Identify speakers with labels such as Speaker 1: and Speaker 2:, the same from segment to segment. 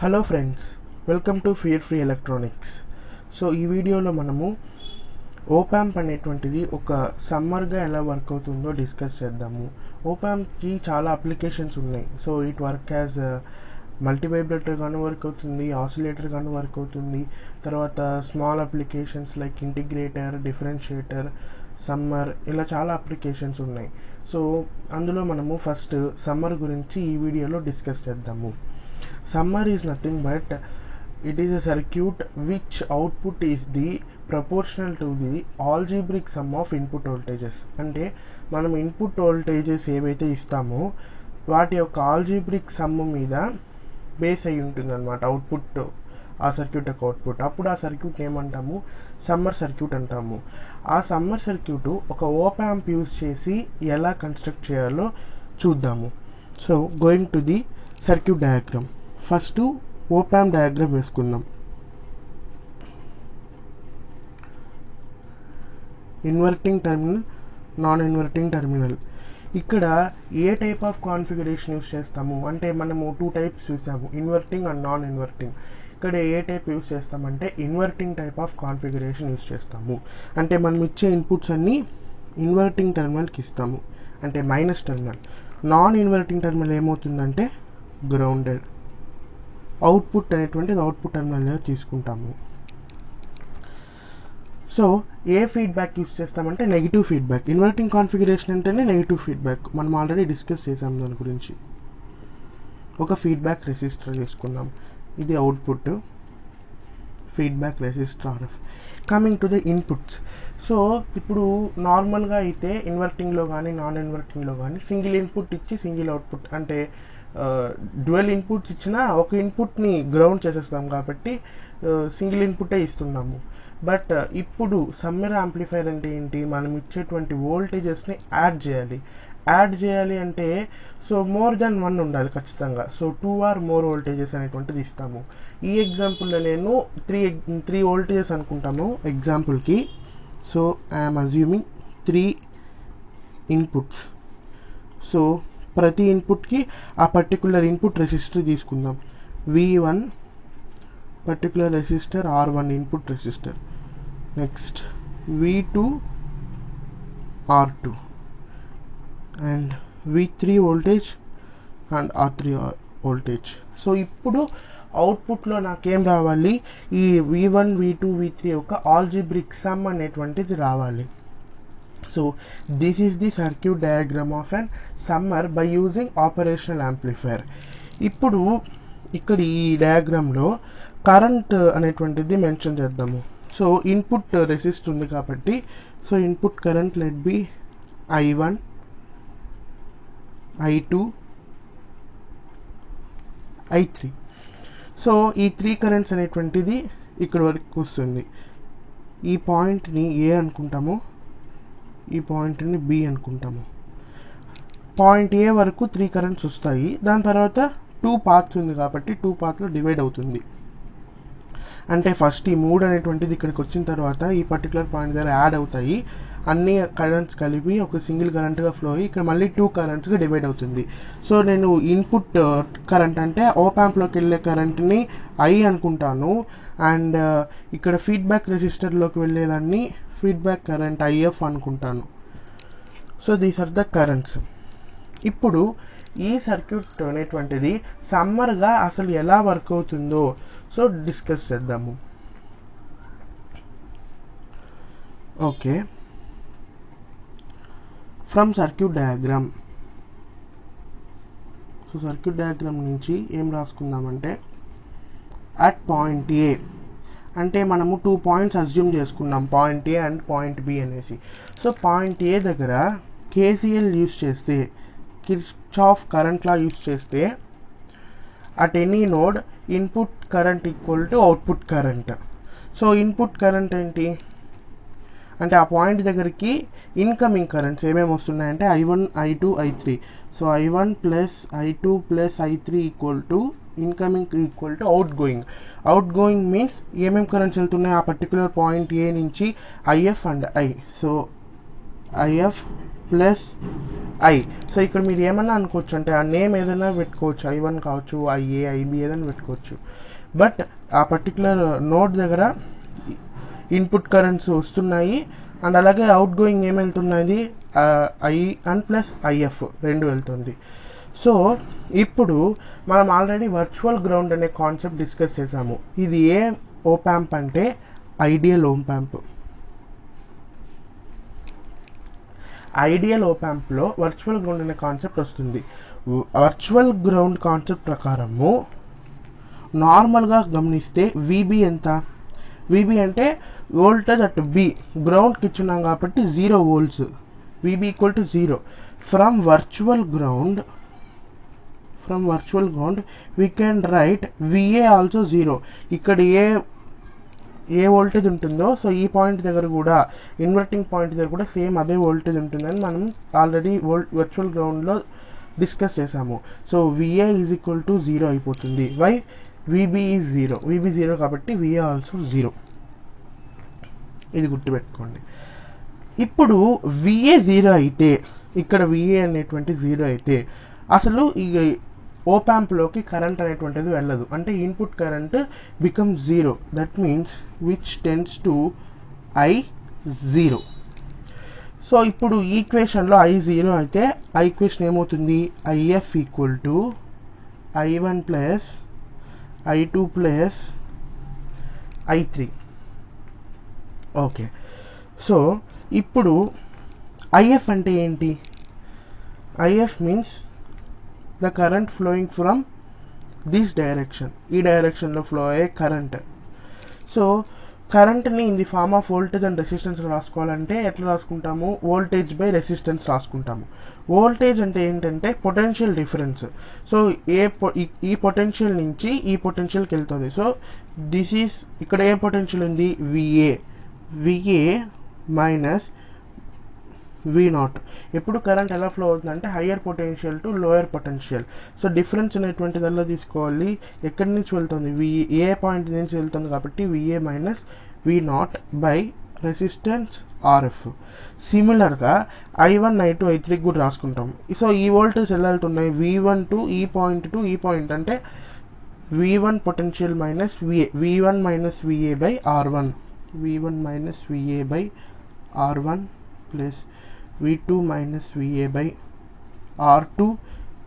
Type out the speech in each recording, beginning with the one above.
Speaker 1: Hello friends, welcome to fear free electronics. So ఈ వీడియోలో మనము ఓపాంప్ అనేటువంటిది ఒక సమ్మర్గా ఎలా వర్క్ అవుతుందో డిస్కస్ చేద్దాము. ఓపాంప్కి చాలా అప్లికేషన్స్ ఉన్నాయి. So it work as multivibrator గాను వర్క్ అవుతుంది, ఆసిలేటర్ గాను వర్క్ అవుతుంది. తర్వాత small applications like integrator, differentiator, summer, ఇలా చాలా అప్లికేషన్స్ ఉన్నాయి. సో అందులో మనము ఫస్ట్ సమ్మర్ గురించి ఈ వీడియోలో డిస్కస్ చేద్దాము. Summer is nothing but it is a circuit which output is the proportional to the algebraic sum of input voltages. అంటే మనం ఇన్పుట్ వోల్టేజెస్ ఏవైతే ఇస్తామో వాటి యొక్క ఆల్జీబ్రిక్ సమ్ మీద బేస్ అయి ఉంటుంది అనమాట అవుట్పుట్, ఆ సర్క్యూట్ యొక్క అవుట్పుట్. అప్పుడు ఆ సర్క్యూట్ ఏమంటాము? సమ్మర్ సర్క్యూట్ అంటాము. ఆ సమ్మర్ సర్క్యూట్ ఒక ఓపాంప్ యూజ్ చేసి ఎలా కన్స్ట్రక్ట్ చేయాలో చూద్దాము. So going to the circuit diagram. First op amp diagram వేసుకుందాం. Inverting terminal, non inverting terminal. ఇక్కడ ఏ టైప్ ఆఫ్ కాన్ఫిగరేషన్ యూస్ చేస్తాము అంటే మనము 2 టైప్స్ చూసాము, ఇన్వర్టింగ్ అండ్ నాన్ ఇన్వర్టింగ్. ఇక్కడ ఏ టైప్ యూస్ చేస్తామంటే inverting type of configuration use చేస్తాము. అంటే మనం ఇచ్చే ఇన్పుట్స్ అన్నీ ఇన్వర్టింగ్ టెర్మినల్కి ఇస్తాము, అంటే minus terminal. Non inverting terminal ఏమవుతుందంటే గ్రౌండెడ్. అవుట్పుట్ అనేటువంటిది అవుట్పుట్ టెర్మినల్ దగ్గర తీసుకుంటాము. సో ఏ ఫీడ్బ్యాక్ యూస్ చేస్తామంటే నెగిటివ్ ఫీడ్బ్యాక్. ఇన్వర్టింగ్ కాన్ఫిగరేషన్ అంటేనే నెగిటివ్ ఫీడ్బ్యాక్. మనం ఆల్రెడీ డిస్కస్ చేసాం దాని గురించి. ఒక ఫీడ్బ్యాక్ రెసిస్టర్ తీసుకుందాం. ఇది output, feedback resistor RF. Coming to the inputs. So ఇప్పుడు నార్మల్గా అయితే ఇన్వర్టింగ్లో కానీ నాన్ ఇన్వర్టింగ్లో కానీ సింగిల్ ఇన్పుట్ ఇచ్చి సింగిల్ అవుట్పుట్, అంటే డ్యూయల్ ఇన్పుట్స్ ఇచ్చినా ఒక ఇన్పుట్ని గ్రౌండ్ చేసేస్తాం కాబట్టి సింగిల్ ఇన్పుటే ఇస్తున్నాము. బట్ ఇప్పుడు సమ్మర్ యాంప్లిఫైర్ అంటే ఏంటి? మనం ఇచ్చేటువంటి వోల్టేజెస్ని యాడ్ చేయాలి అంటే సో మోర్ దెన్ 1 ఉండాలి ఖచ్చితంగా. సో 2 ఆర్ మోర్ వోల్టేజెస్ అనేటువంటిది ఇస్తాము. ఈ ఎగ్జాంపుల్లో నేను 3 వోల్టేజెస్ అనుకుంటాము ఎగ్జాంపుల్కి. So I'm assuming 3 inputs. So ప్రతి ఇన్పుట్కి ఆ పర్టికులర్ ఇన్పుట్ రెసిస్టర్ తీసుకుందాం. V1 particular resistor R1 input resistor. Next V2 R2 and V3 voltage and R3 voltage. So ఇప్పుడు అవుట్పుట్లో నాకేం రావాలి? ఈ V1, V2, V3 యొక్క ఆల్జీబ్రిక్ సమ్ అనేటువంటిది రావాలి. So this is the circuit diagram of an summer by using operational amplifier. ఇప్పుడు ఇక్కడ ఈ డయాగ్రామ్లో కరెంట్ అనేటువంటిది మెన్షన్ చేద్దాము. సో ఇన్పుట్ రెసిస్ట్ ఉంది కాబట్టి so input current let be I1, I2, I3. సో ఈ 3 కరెంట్స్ అనేటువంటిది ఇక్కడ వరకు వస్తుంది. ఈ పాయింట్ని ఏ అనుకుంటాము, ఈ పాయింట్ని బి అనుకుంటాము. పాయింట్ ఏ వరకు 3 కరెంట్స్ వస్తాయి. దాని తర్వాత 2 పాత్స్ ఉంది కాబట్టి 2 పాత్లో డివైడ్ అవుతుంది. అంటే ఫస్ట్ ఈ 3 అనేటువంటిది ఇక్కడికి వచ్చిన తర్వాత ఈ పర్టికులర్ పాయింట్ దగ్గర యాడ్ అవుతాయి. అన్ని కరెంట్స్ కలిపి ఒక సింగిల్ కరెంట్గా ఫ్లో అయ్యి ఇక్కడ మళ్ళీ 2 కరెంట్స్గా డివైడ్ అవుతుంది. సో నేను ఇన్పుట్ కరెంట్ అంటే ఓపాంప్లోకి వెళ్ళే కరెంట్ని ఐ అనుకుంటాను, అండ్ ఇక్కడ ఫీడ్బ్యాక్ రెసిస్టర్లోకి వెళ్ళేదాన్ని ఫీడ్బ్యాక్ కరెంట్ ఐఎఫ్ అనుకుంటాను. So these are the currents. ఇప్పుడు ఈ సర్క్యూట్ అనేటువంటిది సమ్మర్గా అసలు ఎలా వర్క్ అవుతుందో సో డిస్కస్ చేద్దాము. Okay, from circuit diagram. So circuit diagram నుంచి ఏం రాసుకుందామంటే అట్ పాయింట్ ఏ, అంటే మనము 2 పాయింట్స్ అజ్యూమ్ చేసుకున్నాం, point A and point B అనేసి. సో పాయింట్ ఏ దగ్గర కేసీఎల్ యూస్ చేస్తే, కిర్చాఫ్ కరెంట్ లా యూస్ చేస్తే at any node input current equal to output current. So input current ఏంటి అంటే ఆ పాయింట్ దగ్గరికి ఇన్కమింగ్ కరెంట్స్ ఏమేమి వస్తున్నాయంటే I1, I2, I3. So I1 plus I2 plus I3 equal to incoming equal to out going means ఏమేమి currents వెళ్తున్నాయి ఆ particular point ఏ నుంచి IF and I. So if plus I. So ఇక్కడ మీరు ఏమన్నా అనుకోవచ్చు అంటే ఆ నేమ్ ఏదైనా పెట్టుకోవచ్చు, I1 కావచ్చు, IA, IB ఏదైనా పెట్టుకోవచ్చు. బట్ ఆ పర్టికులర్ నోడ్ దగ్గర ఇన్పుట్ కరెంట్స్ వస్తున్నాయి అండ్ అలాగే అవుట్ గోయింగ్ ఏం వెళ్తున్నది, I1 ప్లస్ IF రెండు వెళ్తుంది. సో ఇప్పుడు మనం ఆల్రెడీ వర్చువల్ గ్రౌండ్ అనే కాన్సెప్ట్ డిస్కస్ చేసాము. ఇది ఏ ఓప్ యాంప్ అంటే ideal op amp. Ideal op యాంప్లో వర్చువల్ గ్రౌండ్ అనే కాన్సెప్ట్ వస్తుంది. వర్చువల్ గ్రౌండ్ కాన్సెప్ట్ ప్రకారము నార్మల్గా గమనిస్తే విబి ఎంత, విబి అంటే వోల్టేజ్ అట్ బి గ్రౌండ్కి ఇచ్చున్నాం కాబట్టి 0 volts, VB equal to 0. From virtual ground we can write VA also 0. ఇక్కడ ఏ వోల్టేజ్ ఉంటుందో సో ఈ పాయింట్ దగ్గర కూడా ఇన్వర్టింగ్ పాయింట్ దగ్గర కూడా సేమ్ అదే వోల్టేజ్ ఉంటుందని మనం ఆల్రెడీ వర్చువల్ గ్రౌండ్లో డిస్కస్ చేసాము. So VA is equal to 0 అయిపోతుంది. వై, విబి ఈజ్ 0, విబి 0 కాబట్టి విఏ ఆల్సో 0. ఇది గుర్తుపెట్టుకోండి. ఇప్పుడు విఏ 0 అయితే, ఇక్కడ విఏ అనేటువంటి 0 అయితే అసలు ఈ ఓప్ యాంప్లోకి కరెంట్ అనేటువంటిది వెళ్ళదు. అంటే input current become 0. That means which tends to I0. So ఇప్పుడు ఈక్వేషన్లో I0 అయితే ఆ ఈక్వేషన్ ఏమవుతుంది, IF equal to I1 plus I2 plus I3. Okay, so ఇప్పుడు IF అంటే ఏంటి, IF means the current flowing from this direction, ఈ డైరెక్షన్లో flow అయ్యే కరెంట్. సో కరెంట్ని in the form of voltage and resistance రాసుకోవాలంటే ఎట్లా రాసుకుంటాము, వోల్టేజ్ బై రెసిస్టెన్స్ రాసుకుంటాము. వోల్టేజ్ అంటే ఏంటంటే పొటెన్షియల్ డిఫరెన్స్. సో ఈ పొటెన్షియల్ నుంచి ఈ పొటెన్షియల్కి వెళ్తుంది. సో దిస్ ఈస్, ఇక్కడ ఏ పొటెన్షియల్ ఉంది, విఏ మైనస్ V0. ఎప్పుడు కరెంట్ ఎలా ఫ్లో అవుతుందంటే higher potential to lower potential. So difference అనేటువంటి దానిలో తీసుకోవాలి. ఎక్కడి నుంచి వెళ్తుంది, ఏ పాయింట్ నుంచి వెళ్తుంది కాబట్టి VA minus V0 by resistance RF. సిమిలర్గా I1, I2, I3 కూడా రాసుకుంటాం. సో ఈ వోల్టేజ్ ఎలా వెళ్తున్నాయి, V1 టు ఈ పాయింట్ అంటే V1 potential minus V1 minus VA by R1, V1 minus VA by R1 plus V2 minus VA by R2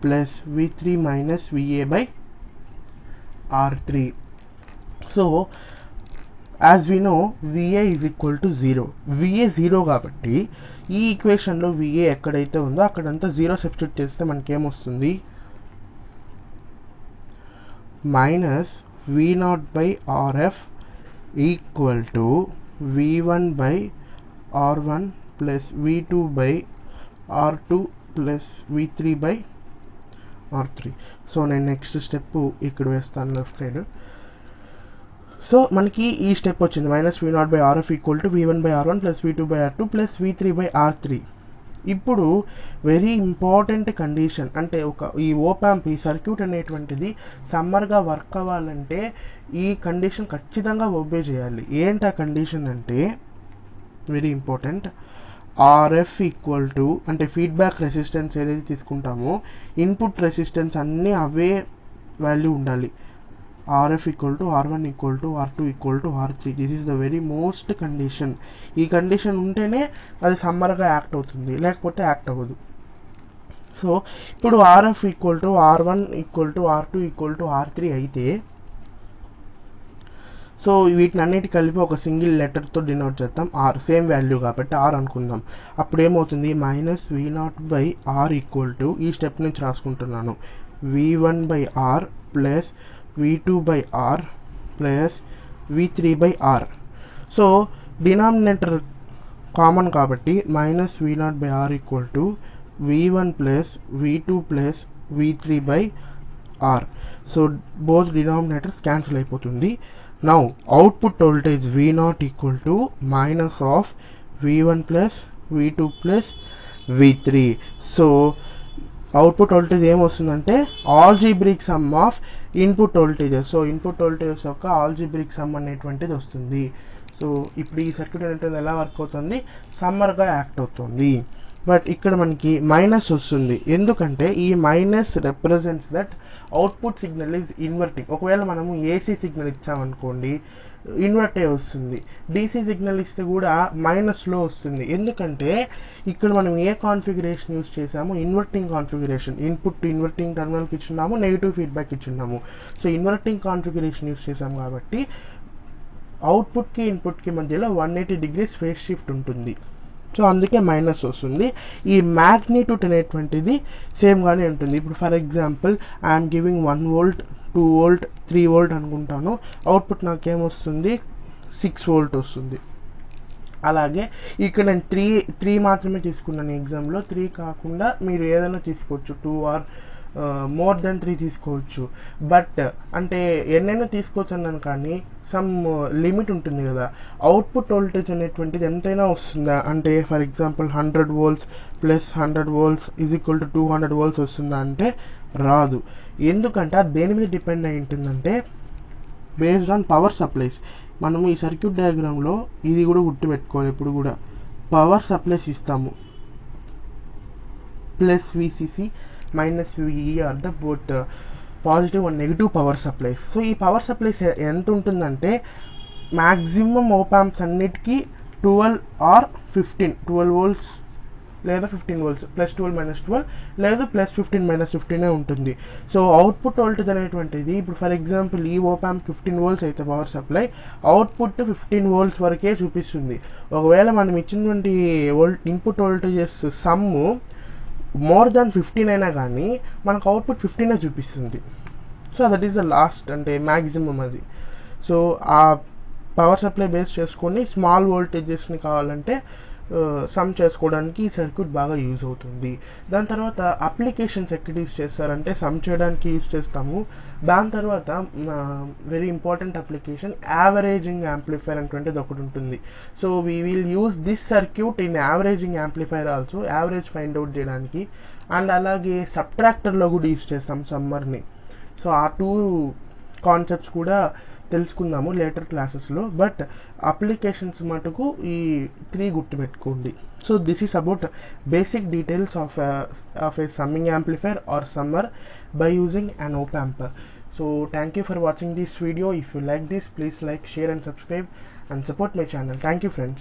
Speaker 1: plus V3 minus VA by R3. So as we know VA is equal to 0. VA 0 కాబట్టి ఈ ఈక్వేషన్లో VA ఎక్కడైతే ఉందో అక్కడంతా 0 substitute చేస్తే మనకేమొస్తుంది, minus V0 by RF equal to V1 by R1 plus V2 by R2 plus V3 by R3. So నేను next step ఇక్కడ వేస్తాను లెఫ్ట్ సైడ్. సో మనకి ఈ స్టెప్ వచ్చింది, minus V0 by RF equal to V1 by R1 plus V2 by R2 plus V3 by R3. ఇప్పుడు very important condition, అంటే ఈ ఓప్ amp ఈ సర్క్యూట్ అనేటువంటిది సమ్మర్గా వర్క్ అవ్వాలంటే ఈ కండిషన్ ఖచ్చితంగా ఒబే చేయాలి. ఏంటి ఆ కండిషన్ అంటే very important, RF equal to అంటే ఫీడ్బ్యాక్ రెసిస్టెన్స్ ఏదైతే తీసుకుంటామో ఇన్పుట్ రెసిస్టెన్స్ అన్నీ అవే వాల్యూ ఉండాలి. RF equal to R1 equal to R2 equal to R3. This is the very most condition. ఈ కండిషన్ ఉంటేనే అది సమ్మర్గా యాక్ట్ అవుతుంది, లేకపోతే యాక్ట్ అవ్వదు. సో ఇప్పుడు RF equal to R1 equal to R2 equal to R3 అయితే so వీటిని అన్నిటి కలిపి ఒక సింగిల్ లెటర్తో డినోట్ చేస్తాం, R సేమ్ వాల్యూ కాబట్టి R అనుకుందాం. అప్పుడు ఏమవుతుంది, minus V0 by R equal to ఈ స్టెప్ నుంచి రాసుకుంటున్నాను V1 by R plus V2 by R plus V3 by R. So denominator common కాబట్టి minus V0 by R equal to V1 plus V2 plus V3 by R. So both denominators cancel అయిపోతుంది. Now output voltage V0 equal to minus of V1 plus V2 plus V3. So output voltage ఏం వస్తుందంటే algebraic sum of input voltages. So input voltages యొక్క algebraic sum అనేటువంటిది వస్తుంది. So ఇప్పుడు ఈ circuit అనేది ఎలా వర్క్ అవుతుంది, సమ్మర్గా యాక్ట్ అవుతుంది. బట్ ఇక్కడ మనకి మైనస్ వస్తుంది, ఎందుకంటే ఈ minus represents that output signal is inverting. ఒకవేళ మనము ఏసీ సిగ్నల్ ఇచ్చామనుకోండి ఇన్వర్ట్ అయ్యి వస్తుంది, డీసీ సిగ్నల్ ఇస్తే కూడా మైనస్లో వస్తుంది. ఎందుకంటే ఇక్కడ మనం ఏ కాన్ఫిగరేషన్ యూస్ చేసాము, ఇన్వర్టింగ్ కాన్ఫిగరేషన్. ఇన్పుట్ ఇన్వర్టింగ్ టర్మినల్కి ఇచ్చున్నాము, నెగిటివ్ ఫీడ్బ్యాక్ ఇచ్చున్నాము. సో ఇన్వర్టింగ్ కాన్ఫిగరేషన్ యూస్ చేసాము కాబట్టి అవుట్పుట్కి ఇన్పుట్కి మధ్యలో 180 degrees ఫేస్ షిఫ్ట్ ఉంటుంది. సో అందుకే మైనస్ వస్తుంది. ఈ మ్యాగ్నిట్యూడ్ అనేటువంటిది సేమ్గానే ఉంటుంది. ఇప్పుడు for example I'm giving 1 volt 2 volt 3 volt అనుకుంటాను, అవుట్పుట్ నాకేమొస్తుంది 6 volt వస్తుంది. అలాగే ఇక్కడ నేను త్రీ మాత్రమే తీసుకున్నాను ఎగ్జామ్లో, 3 కాకుండా మీరు ఏదైనా తీసుకోవచ్చు, 2 or మోర్ దెన్ 3 తీసుకోవచ్చు. బట్ అంటే ఎన్నైనా తీసుకోవచ్చు అన్నాను, కానీ సమ్ లిమిట్ ఉంటుంది కదా. అవుట్పుట్ వోల్టేజ్ అనేటువంటిది ఎంతైనా వస్తుందా అంటే for example 100 volts plus 100 volts is equal to 200 volts వస్తుందా అంటే రాదు. ఎందుకంటే అది దేని మీద డిపెండ్ అయి ఉంటుందంటే బేస్డ్ ఆన్ పవర్ సప్లైస్. మనము ఈ సర్క్యూట్ డయాగ్రామ్లో ఇది కూడా గుర్తుపెట్టుకోవాలి, ఎప్పుడు కూడా పవర్ సప్లైస్ ఇస్తాము, plus VCC minus VE are the both positive and negative power supplies. So ఈ పవర్ సప్లైస్ ఎంత ఉంటుందంటే మ్యాక్సిమం ఓపాంప్స్ అన్నిటికీ 12 or 15, 12 volts లేదా 15 volts, ప్లస్ 12 మైనస్ 12 లేదా ప్లస్ 15 మైనస్ 15 ఉంటుంది. సో అవుట్పుట్ వోల్టేజ్ అనేటువంటిది ఇప్పుడు ఫర్ ఎగ్జాంపుల్ ఈ ఓపాంప్ 15 volts అయితే పవర్ సప్లై, అవుట్పుట్ 15 volts వరకే చూపిస్తుంది. ఒకవేళ మనం ఇచ్చినటువంటి input voltages sum more than 15 అయినా కానీ మనకు అవుట్పుట్ 15 చూపిస్తుంది. So that is the last అంటే మ్యాక్సిమం అది. సో ఆ పవర్ సప్లై బేస్ చేసుకొని స్మాల్ వోల్టేజెస్ని కావాలంటే సమ్ చేసుకోవడానికి ఈ సర్క్యూట్ బాగా యూజ్ అవుతుంది. దాని తర్వాత అప్లికేషన్స్ ఎక్కడ యూజ్ చేస్తారంటే సమ్ చేయడానికి యూజ్ చేస్తాము. దాని తర్వాత very important application averaging amplifier అనేటువంటిది ఒకటి ఉంటుంది. So we will use this circuit in averaging amplifier also, average find out చేయడానికి. అండ్ అలాగే సబ్ట్రాక్టర్లో కూడా యూజ్ చేస్తాం సమ్మర్ని. సో ఆ 2 కాన్సెప్ట్స్ కూడా తెలుసుకుందాము లేటర్ క్లాసెస్లో. బట్ అప్లికేషన్స్ మటుకు ఈ 3 గుర్తుపెట్టుకోండి. So this is about basic details of a summing amplifier or summer by using an op-amp. So thank you for watching this video. If you like this, please like, share and subscribe and support my channel. Thank you friends.